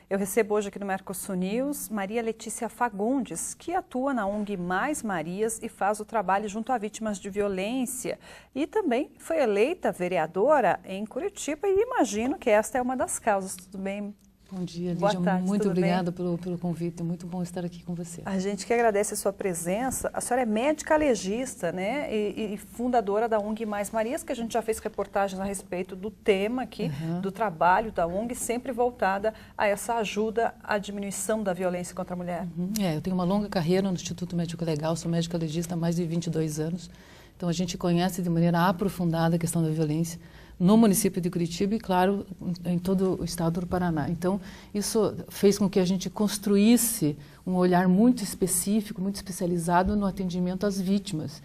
Eu recebo hoje aqui no Mercosul News Maria Letícia Fagundes, que atua na ONG Mais Marias e faz o trabalho junto a vítimas de violência. E também foi eleita vereadora em Curitiba e imagino que esta é uma das causas. Tudo bem? Bom dia, Boa Lídia. tarde, Muito tudo obrigada bem? pelo convite. É muito bom estar aqui com você. A gente que agradece a sua presença. A senhora é médica legista, né? E fundadora da ONG Mais Marias, que a gente já fez reportagens a respeito do tema aqui, do trabalho da ONG, sempre voltada a essa ajuda à diminuição da violência contra a mulher. Eu tenho uma longa carreira no Instituto Médico Legal, sou médica legista há mais de 22 anos. Então, a gente conhece de maneira aprofundada a questão da violência no município de Curitiba e, claro, em todo o estado do Paraná. Então, isso fez com que a gente construísse um olhar muito específico, muito especializado no atendimento às vítimas,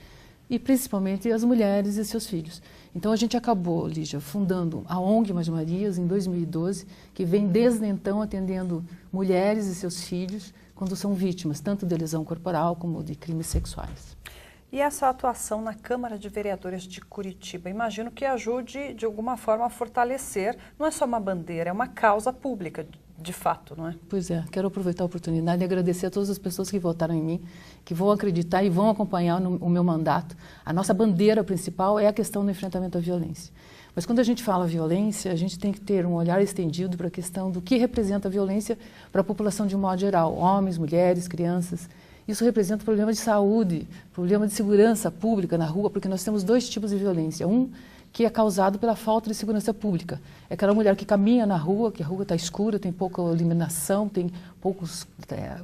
e principalmente às mulheres e seus filhos. Então, a gente acabou, Lígia, fundando a ONG Mais Marias em 2012, que vem desde então atendendo mulheres e seus filhos quando são vítimas, tanto de lesão corporal como de crimes sexuais. E essa atuação na Câmara de Vereadores de Curitiba, imagino que ajude de alguma forma a fortalecer, não é só uma bandeira, é uma causa pública, de fato, não é? Pois é, quero aproveitar a oportunidade e agradecer a todas as pessoas que votaram em mim, que vão acreditar e vão acompanhar o meu mandato. A nossa bandeira principal é a questão do enfrentamento à violência. Mas quando a gente fala violência, a gente tem que ter um olhar estendido para a questão do que representa a violência para a população de um modo geral, homens, mulheres, crianças. Isso representa problema de saúde, problema de segurança pública na rua, porque nós temos dois tipos de violência. Um que é causado pela falta de segurança pública. É aquela mulher que caminha na rua, que a rua está escura, tem pouca iluminação, tem poucos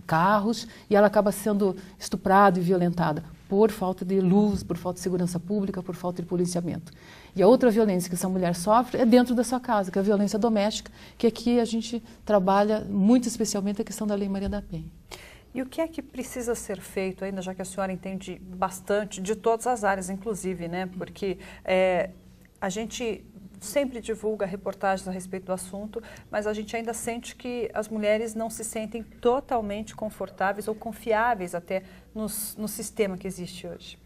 carros, e ela acaba sendo estuprada e violentada por falta de luz, por falta de segurança pública, por falta de policiamento. E a outra violência que essa mulher sofre é dentro da sua casa, que é a violência doméstica, que aqui a gente trabalha muito especialmente a questão da Lei Maria da Penha. E o que é que precisa ser feito ainda, já que a senhora entende bastante de todas as áreas, inclusive, né? Porque a gente sempre divulga reportagens a respeito do assunto, mas a gente ainda sente que as mulheres não se sentem totalmente confortáveis ou confiáveis até no sistema que existe hoje.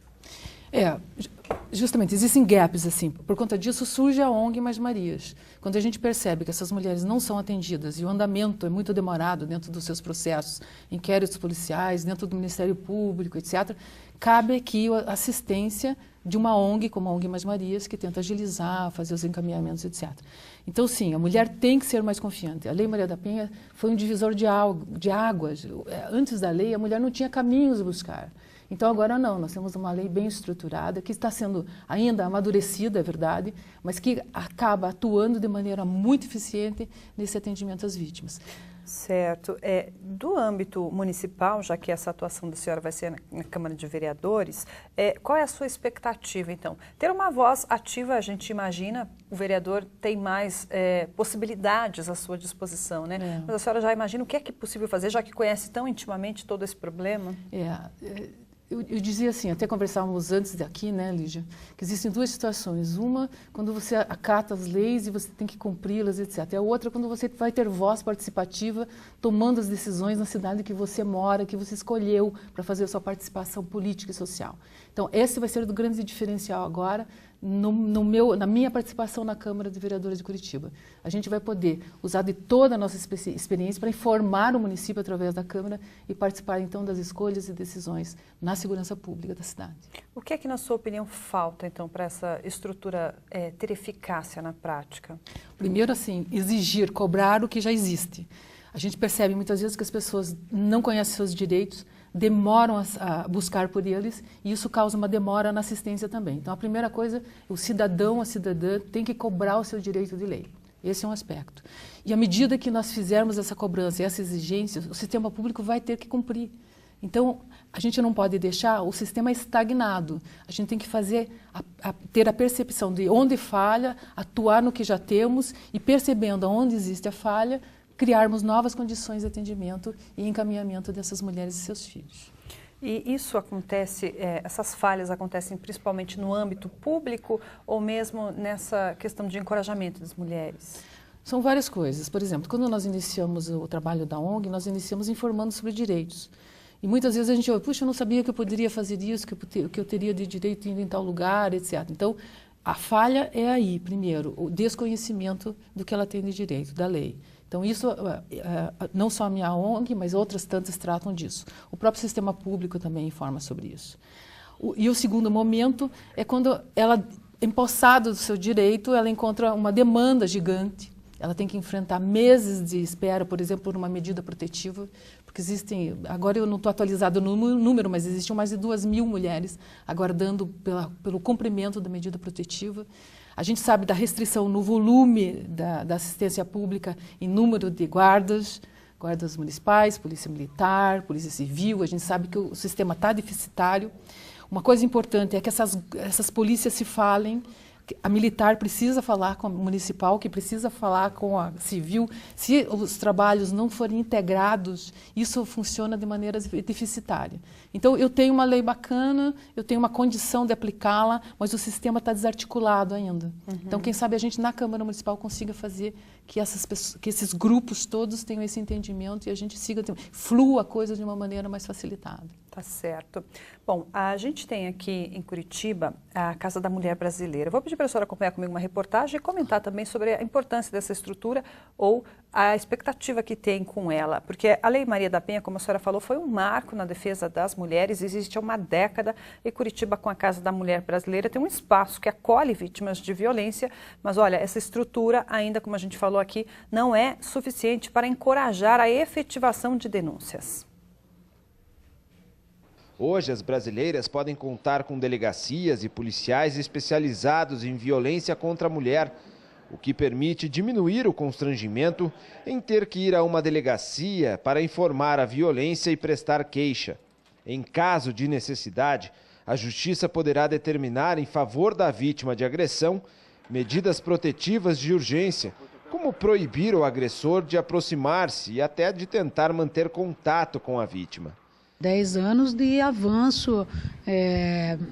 Justamente, existem gaps assim. Por conta disso surge a ONG Mais Marias. Quando a gente percebe que essas mulheres não são atendidas e o andamento é muito demorado dentro dos seus processos, inquéritos policiais, dentro do Ministério Público, etc., cabe aqui a assistência de uma ONG como a ONG Mais Marias, que tenta agilizar, fazer os encaminhamentos, etc. Então, sim, a mulher tem que ser mais confiante. A Lei Maria da Penha foi um divisor de águas. Antes da lei, a mulher não tinha caminhos a buscar. Então, agora não, nós temos uma lei bem estruturada, que está sendo ainda amadurecida, é verdade, mas que acaba atuando de maneira muito eficiente nesse atendimento às vítimas. Certo. Do âmbito municipal, já que essa atuação da senhora vai ser na Câmara de Vereadores, qual é a sua expectativa, então? Ter uma voz ativa, a gente imagina, o vereador tem mais possibilidades à sua disposição, né? Mas a senhora já imagina o que é possível fazer, já que conhece tão intimamente todo esse problema? Eu dizia assim, até conversávamos antes daqui, né, Lígia, que existem duas situações. Uma, quando você acata as leis e você tem que cumpri-las, etc. E a outra, quando você vai ter voz participativa, tomando as decisões na cidade que você mora, que você escolheu para fazer a sua participação política e social. Então, esse vai ser o grande diferencial agora, na minha participação na Câmara de Vereadores de Curitiba. A gente vai poder usar de toda a nossa experiência para informar o município através da Câmara e participar, então, das escolhas e decisões na segurança pública da cidade. O que é que, na sua opinião, falta, então, para essa estrutura ter eficácia na prática? Primeiro, assim, exigir, cobrar o que já existe. A gente percebe muitas vezes que as pessoas não conhecem seus direitos, demoram a buscar por eles e isso causa uma demora na assistência também. Então, a primeira coisa, o cidadão, a cidadã tem que cobrar o seu direito de lei. Esse é um aspecto. E à medida que nós fizermos essa cobrança e essa exigência, o sistema público vai ter que cumprir. Então, a gente não pode deixar o sistema estagnado. A gente tem que ter a percepção de onde falha, atuar no que já temos e percebendo onde existe a falha, criarmos novas condições de atendimento e encaminhamento dessas mulheres e seus filhos. E isso acontece, essas falhas acontecem principalmente no âmbito público ou mesmo nessa questão de encorajamento das mulheres? São várias coisas. Por exemplo, quando nós iniciamos o trabalho da ONG, nós iniciamos informando sobre direitos. E muitas vezes a gente ouve, puxa, eu não sabia que eu poderia fazer isso, que eu teria de direito indo em tal lugar, etc. Então, a falha é aí, primeiro, o desconhecimento do que ela tem de direito, da lei. Então, isso, não só a minha ONG, mas outras tantas tratam disso. O próprio sistema público também informa sobre isso. E o segundo momento é quando ela, empossada do seu direito, ela encontra uma demanda gigante. Ela tem que enfrentar meses de espera, por exemplo, por uma medida protetiva, porque existem, agora eu não estou atualizada no número, mas existem mais de 2.000 mulheres aguardando pelo cumprimento da medida protetiva. A gente sabe da restrição no volume da assistência pública em número de guardas municipais, polícia militar, polícia civil. A gente sabe que o sistema está deficitário. Uma coisa importante é que essas polícias se falem. A militar precisa falar com a municipal, que precisa falar com a civil. Se os trabalhos não forem integrados, isso funciona de maneira deficitária. Então, eu tenho uma lei bacana, eu tenho uma condição de aplicá-la, mas o sistema está desarticulado ainda. Então, quem sabe a gente na Câmara Municipal consiga fazer que esses grupos todos tenham esse entendimento e a gente flua a coisa de uma maneira mais facilitada. Tá certo. Bom, a gente tem aqui em Curitiba a Casa da Mulher Brasileira. Vou pedir para a senhora acompanhar comigo uma reportagem e comentar também sobre a importância dessa estrutura ou a expectativa que tem com ela. Porque a Lei Maria da Penha, como a senhora falou, foi um marco na defesa das mulheres, existe há uma década, e Curitiba, com a Casa da Mulher Brasileira, tem um espaço que acolhe vítimas de violência, mas olha, essa estrutura ainda, como a gente falou aqui, não é suficiente para encorajar a efetivação de denúncias. Hoje, as brasileiras podem contar com delegacias e policiais especializados em violência contra a mulher, o que permite diminuir o constrangimento em ter que ir a uma delegacia para informar a violência e prestar queixa. Em caso de necessidade, a Justiça poderá determinar em favor da vítima de agressão medidas protetivas de urgência, como proibir o agressor de aproximar-se e até de tentar manter contato com a vítima. 10 anos de avanço,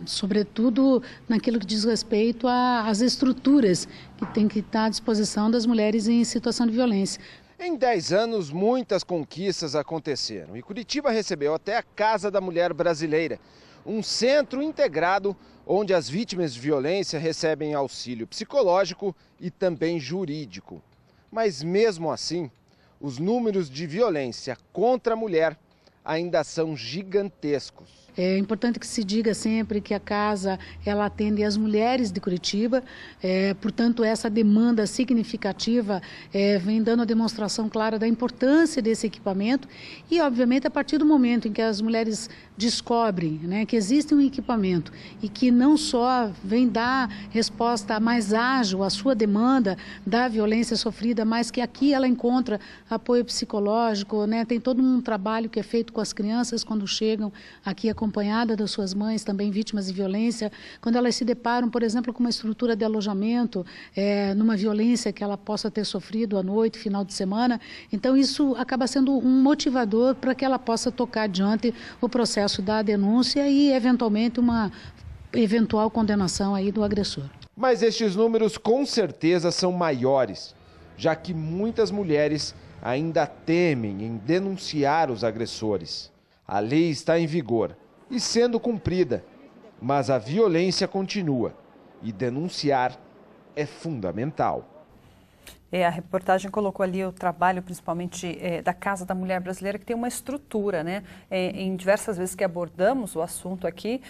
sobretudo naquilo que diz respeito às estruturas que tem que estar à disposição das mulheres em situação de violência. Em 10 anos, muitas conquistas aconteceram e Curitiba recebeu até a Casa da Mulher Brasileira, um centro integrado onde as vítimas de violência recebem auxílio psicológico e também jurídico. Mas mesmo assim, os números de violência contra a mulher ainda são gigantescos. É importante que se diga sempre que a casa ela atende as mulheres de Curitiba, portanto essa demanda significativa vem dando a demonstração clara da importância desse equipamento e obviamente a partir do momento em que as mulheres descobrem, né, que existe um equipamento e que não só vem dar resposta mais ágil à sua demanda da violência sofrida, mas que aqui ela encontra apoio psicológico, né, tem todo um trabalho que é feito com as crianças quando chegam aqui acompanhada das suas mães, também vítimas de violência, quando elas se deparam, por exemplo, com uma estrutura de alojamento, numa violência que ela possa ter sofrido à noite, final de semana. Então isso acaba sendo um motivador para que ela possa tocar adiante o processo da denúncia e, eventualmente, uma eventual condenação aí do agressor. Mas estes números com certeza são maiores, já que muitas mulheres ainda temem em denunciar os agressores. A lei está em vigor e sendo cumprida, mas a violência continua e denunciar é fundamental. A reportagem colocou ali o trabalho, principalmente da Casa da Mulher Brasileira, que tem uma estrutura, né? Em diversas vezes que abordamos o assunto aqui,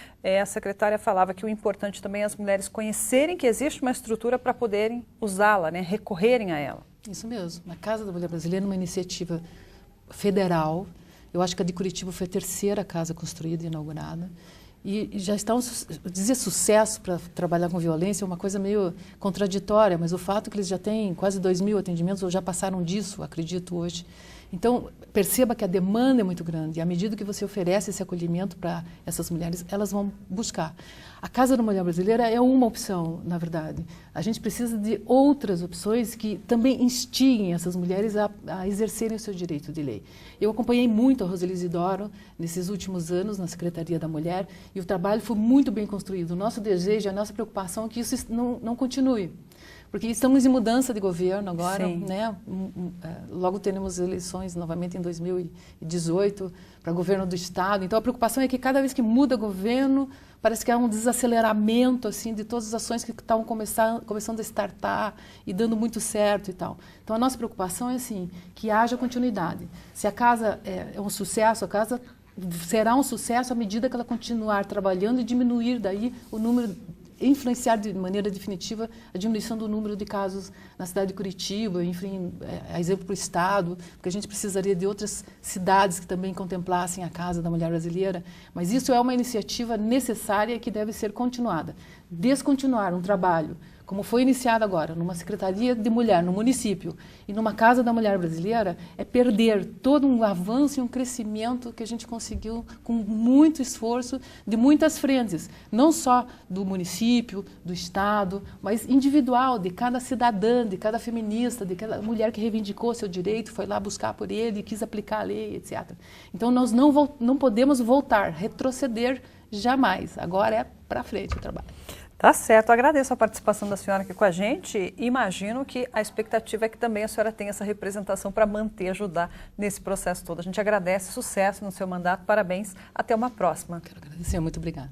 a secretária falava que o importante também é as mulheres conhecerem que existe uma estrutura para poderem usá-la, né? Recorrerem a ela. Isso mesmo. A Casa da Mulher Brasileira é uma iniciativa federal. Eu acho que a de Curitiba foi a terceira casa construída e inaugurada. E já está dizer sucesso para trabalhar com violência é uma coisa meio contraditória, mas o fato é que eles já têm quase 2.000 atendimentos, ou já passaram disso, acredito, hoje. Então, perceba que a demanda é muito grande. E à medida que você oferece esse acolhimento para essas mulheres, elas vão buscar. A Casa da Mulher Brasileira é uma opção, na verdade. A gente precisa de outras opções que também instiguem essas mulheres a exercerem o seu direito de lei. Eu acompanhei muito a Roseli Isidoro nesses últimos anos na Secretaria da Mulher e o trabalho foi muito bem construído. O nosso desejo, a nossa preocupação é que isso não continue. porque estamos em mudança de governo agora, Sim. né? Logo teremos eleições novamente em 2018 para governo do estado. Então a preocupação é que cada vez que muda governo, parece que há um desaceleramento assim de todas as ações que estavam começando a startar e dando muito certo e tal. Então a nossa preocupação é assim, que haja continuidade. Se a casa é um sucesso, a casa será um sucesso à medida que ela continuar trabalhando e diminuir daí o número, influenciar de maneira definitiva a diminuição do número de casos na cidade de Curitiba, enfim, a exemplo para o Estado, porque a gente precisaria de outras cidades que também contemplassem a Casa da Mulher Brasileira, mas isso é uma iniciativa necessária que deve ser continuada. Descontinuar um trabalho, como foi iniciado agora, numa Secretaria de Mulher, no município, e numa Casa da Mulher Brasileira, é perder todo um avanço e um crescimento que a gente conseguiu com muito esforço de muitas frentes, não só do município, do Estado, mas individual, de cada cidadã, de cada feminista, de cada mulher que reivindicou seu direito, foi lá buscar por ele, quis aplicar a lei, etc. Então, nós não podemos voltar, retroceder jamais. Agora é para frente o trabalho. Tá certo, agradeço a participação da senhora aqui com a gente. Imagino que a expectativa é que também a senhora tenha essa representação para manter, ajudar nesse processo todo. A gente agradece, sucesso no seu mandato, parabéns, até uma próxima. Quero agradecer, muito obrigada.